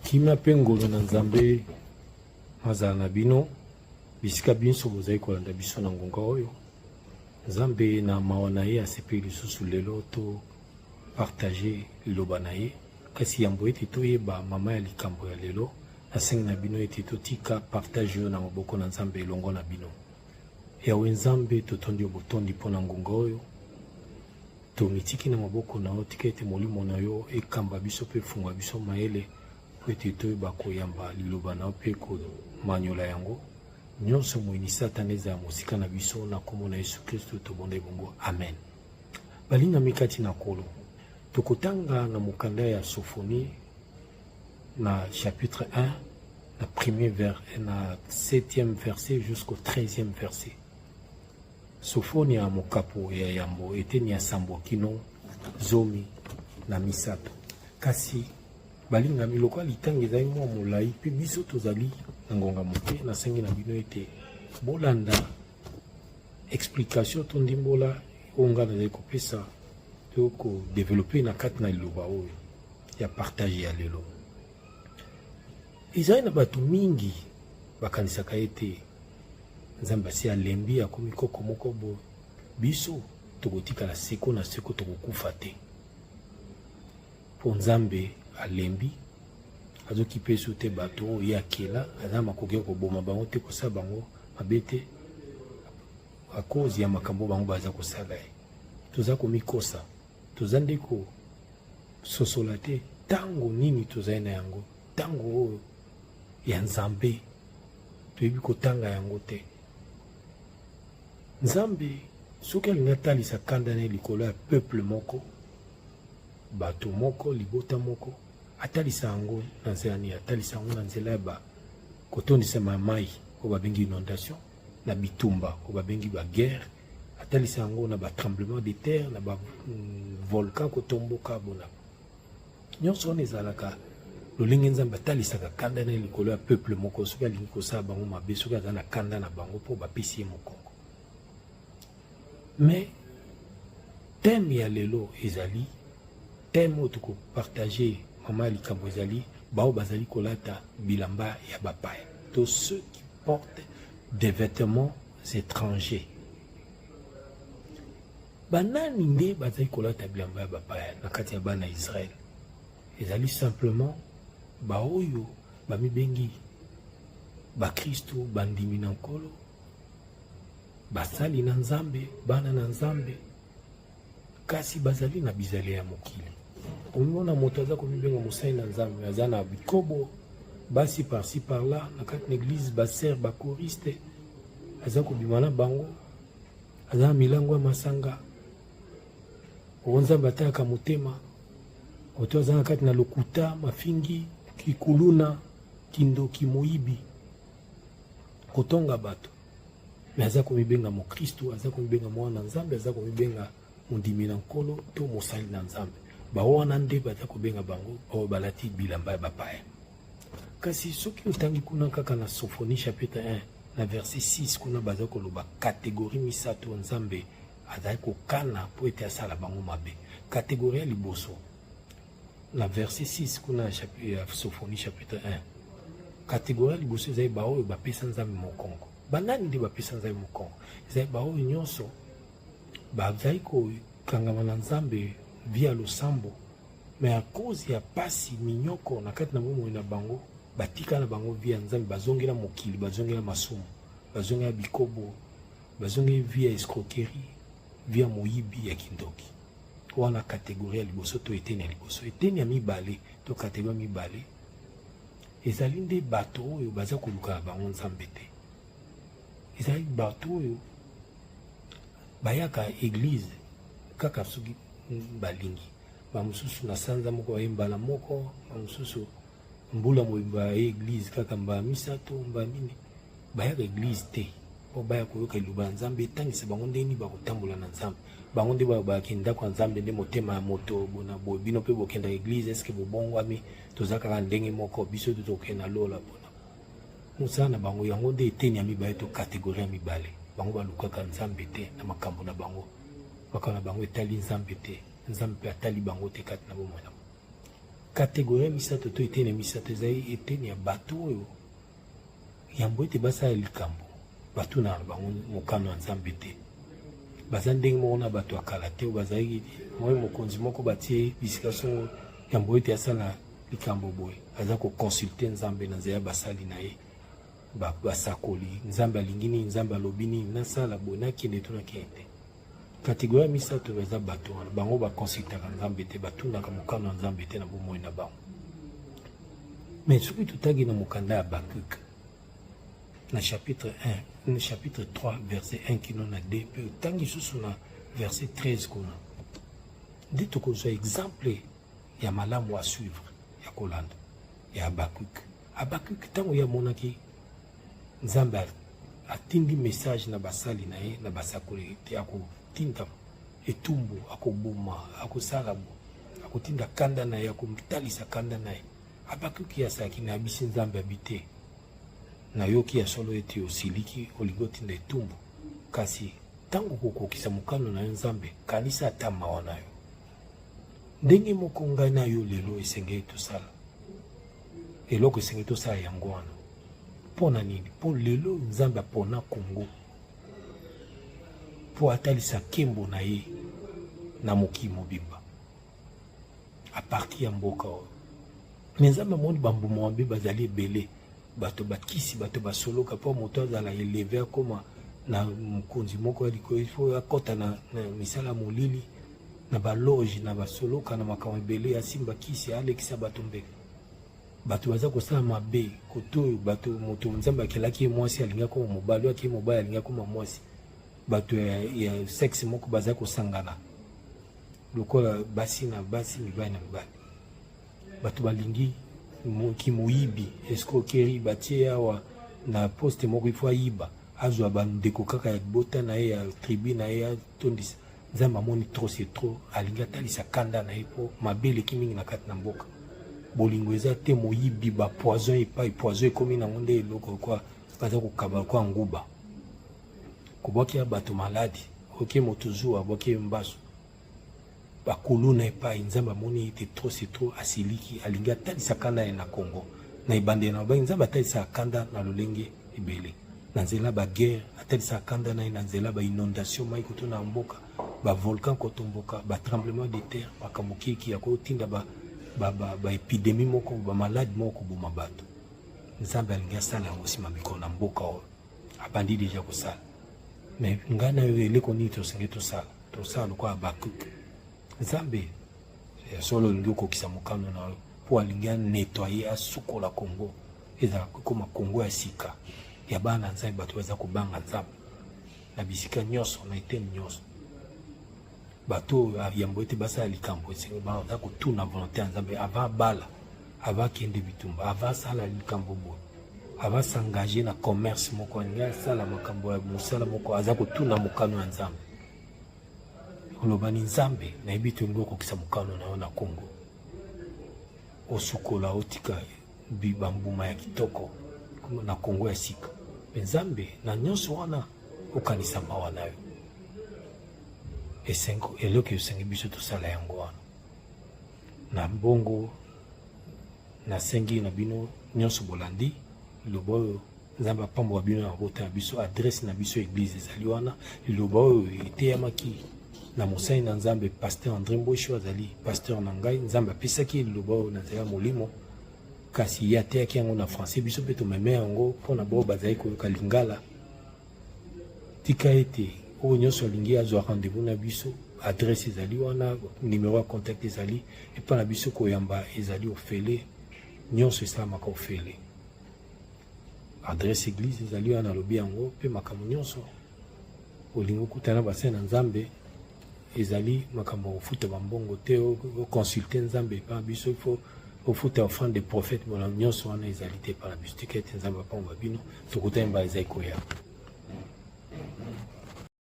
Kimia pengolo na nzambe mazala na bino bisika binso bozali kolanda biso na ngonga oyo nzambe na mawa na ye asepeli lisusu lelo to partage liloba na ye kasi yambo ete toyeba mama ya likambo ya lelo asengi na bino ete totika partage oyo na maboko na nzambe elongo na bino yawe nzambe totondi yo botondi mpo na ngonga oyo tomitiki na maboko na yo tika ete molimo na yo ekamba biso mpe efungwa biso mayele po ete toyeba koyamba liloba na yo mpe komanyola yango nyonso moyini satana ezala mosika na biso na kombo na Yesu Kristo tobonde bongo amen. Balingami kati na kolo tokotanga na mokanda ya Sophonie na chapitre 1 na premier vers na 7e verset jusqu'au 13e verset. Sophonie ya mokapo ya yambo eteni ya sambo kino zomi na misato kasi balingami lokola litanga ezali mwa molai mpe biso tozali na ngonga moke nasengi na bino ete bolanda explication to ndimbola oyo nga nazali kopesa to kodevelope na kati na liloba oyo ya partage ya lelo. Ezali na bato mingi bakanisaka ete nzambe asi alembi akomi koko moko boye biso tokotikala seko na seko tokokufa te mpo nzambe alembi azoki mpe so te bato oyo ye akela aza makoki koboma bango te kosala bango mabe te akozi ya makambo bango baza kosala ye toza komikosa toza nde kososola te ntango nini tozali na yango ntango oyo ya nzambe toyebi kotanga yango te. Nzambe soki alingi atalisa kanda na likolo ya peuple moko bato moko libota moko atalisa yango na nzela nini atalisa yango na nzela ya kotondisa mai oyo babengi inondation na bitumba oyo babengi baguerre atalisa yango na batremblement de terre na bavolcan kotomboka bona nyonso wana ezalaka lolenge nzambe atalisaka kanda na likolo ya peuple moko soki alingi kosala bango mabe soki aza na kanda na bango mpo bapesi ye mokongo. Mais thème ya lelo ezali thème oyo tokopartage mama ya likambo ezali bao bazali kolata bilamba ya bapaya to ceux qui portent des vêtements étrangers. Banani nde bazali kolata bilamba ya bapaya na kati ya bana Israël ezali simplement baoyo bamibengi bakristo bandimi na nkolo basali na nzambe bana na nzambe kasi bazali na bizale ya mokili omona moto aza komibenga mosali na nzambe aza na bikobo basi par-ci par-là na kati na église baser bakoriste aza kobima na bango aza na milango ya masanga oyo nzambe atayaka motema oto aza na kati na lokuta mafingi kikuluna kindoki moyibi kotonga bato mais aza komibenga mokristo aza komibenga mwana nzambe aza komibenga mondimi na nkolo to mosali na nzambe bawana nde baza kobenga bango oyo balati bilamba ya bapaya. Kasi soki otangi kuna kaka na Sophonie chapitre 1 na verset 6 kuna baza koloba kategorie misato nzambe azali kokana po ete asala bango mabe. Kategorie ya liboso na verset 6 kuna ya Sophonie chapitre 1 kategorie ya liboso ezali baoyo bapesa nzambe mokongo. Banani nde bapesa nzambe mokongo ezali baoyo nyonso bazali kokangama na nzambe via losambo mais à cause ya pasi minyoko na kati na bomoi na bango batika na bango via nzambe bazongela mokili bazongela masumu bazongela bikobo bazongela via escroquerie via moyibi ya kindoki wana kategorie ya liboso to eteni ya liboso. Eteni ya mibale to kategorie ya mibale ezali nde bato oyo baza koluka bango nzambe te ezali bato oyo bayaka église kaka soki balingi bamosusu na sanza moko bayembala moko bamosusu mbula moyimba ya église kaka mbala misato mbala nini bayaka église te po baya koyoka liloba ya nzambe etangisa bango ndeni bakotambola na nzambe bango nde bayaki ndako ya nzambe nde motema ya moto bona boye bino mpe bokenda église eske bobongwami toza kaka ndenge moko biso tokenda lola bona mosala na bango yango nde eteni ya mibale to kategorie ya mibale bango balukaka nzambe te na makambo na bango etali nzambe te nzambe pe atali bango te kati na bomoi na catégorie misato to eteni misato ezali eteni ya bato oyo yambo ete basala likambo bato na bango mokano ya nzambe te baza ndenge moko na bato ya kala te oyo bazalaki moi mokonzi moko batie bisika songo yambo ete asala likambo boye aza koconsulte nzambe na nzela ya basali na ye basakoli nzambe alingi nini nzambe alobi nini nasala boye nakende to nakende kategorie ya misato baza bato wana bango baconsultaka nzambe te batundaka mokano ya nzambe te na bomoi na bango. Mais soki totagi na mokanda ya Habakkuk na chapitre 1 chapitre 3 verset 1 kino na 2 mpe otangi susu na verset 13 kuna nde tokozwa exemple ya malamu a suivre ya kolanda ya Habakkuk. Habakkuk ntango ye amonaki nzambe atindi message na basali na ye na basakoli te akotinda etumbu akoboma akosala bo akotinda kanda na ye akotalisa kanda na ye. Habakkuk ye asalaki na yebisi nzambe abi te nayoki ya solo ete osiliki olingi otinda etumbu kasi ntango kokokisa mokano na yo nzambe kanisa ata mawa na yo ndenge moko ngai na yo lelo esengeli tosala eloko esengeli tosala yango wana mpo na nini mpo lelo nzambe apona Kongo mpo atalisa nkembo na ye na mokili mobimba apartir ya mboka oyo. Me nzambe amoni bambuma mabe bazali ebele bato bakisi bato basoloka mpo moto azala eleve akoma na mokonzi moko ya likolo ifo akɔta na misala molili na baloge na basoloka na makambo ebele asimba kisi alekisa bato mbeka bato baza kosala mabe kotoyo bato moto nzambe akelaki ye mwasi alingi akoma mobali aki mobali alingi akoma mwasi bato ya sexe moko baza kosangana lokola basi na basi mibali na mibali bato balingi kimoyibi escroquerie batie awa na poste moko ifo ayiba azwa bandeko kaka ya bota na ye ya tribu na ye atondisa nzambe amoni trop c'est trop alingi atalisa kanda na ye mpo mabe eleki mingi na kati na mboka bolingo eza te moyibi bapoison epai poison ekomi nango nde eloko kwa baza kokaba kwa nguba kobwaki ya bato maladi oke moto zuwa abwaki mbaso bakoluna epai nzambe amoni ete trop c'est trop asiliki alingi atalisa kanda ye na Congo na ebandeli na babangi nzambe atalisaka kanda na lolenge ebele na nzela baguerre atalisaka kanda na ye na nzela bainondation mai kotuna mboka bavolcan kotomboka batremblement de terre makambo kiki ya kotinda baepidemie moko bamaladi moko koboma bato nzambe alingi asala yango nsima mikolo na mboka oyo abandi deja kosala. Mais ngai na yo eleko nini tosengeli tosala lokola Habakkuk nzambe ya solo olingi okokisa mokano na yo mpo alingi anettoye asukola Kongo ezala kokoma Kongo ya sika ya bana nzambe bato baza kobanga nzambe na bisika nyonso na eteni nyonso bato yambo ete basala likambo esengi baza kotuna volonté ya nzambe avant bala avant kende bitumba avant asala likambo boye avant s'engager na commerce moko alingi asala makambo ya mosala moko aza kotuna mokano ya nzambe olobani nzambe nayebi tolingi okokisa mokano na yo na Kongo osukola otika bambuma ya kitoko na Kongo ya sika me nzambe na nyonso wana okanisa mawa na yo eloko esengi biso tosala yango wana na mbongo nasengi na bino nyonso bolandi liloba oyo nzambe apambola bino na mabota na biso adresse na biso eglize ezali wana liloba oyo eteyamaki na mosali na nzambe pasteur André Mbosho azali pasteur na ngai nzambe apesaki liloba oyo na nzela molimo kasi ye ateyaki yango na français biso mpe tomeme yango mpona bao bazali koyoka lingala tika ete oyo nyonso alingi azwa rendez-vous na biso adresse ezali wana numero ya contact ezali epa na biso koyamba ezali ofele nyonso esalamaka ofele adresse église ezali wana alobi yango mpe makambo nyonso olingi okutana basali na nzambe ezali makambo ofuta bambongo te oconsulte nzambe epa na biso ifo ofuta offrande de prophète bona nyonso wana ezali te epa na biso tika ete nzambe apambola bino tokutani ba ezali koya.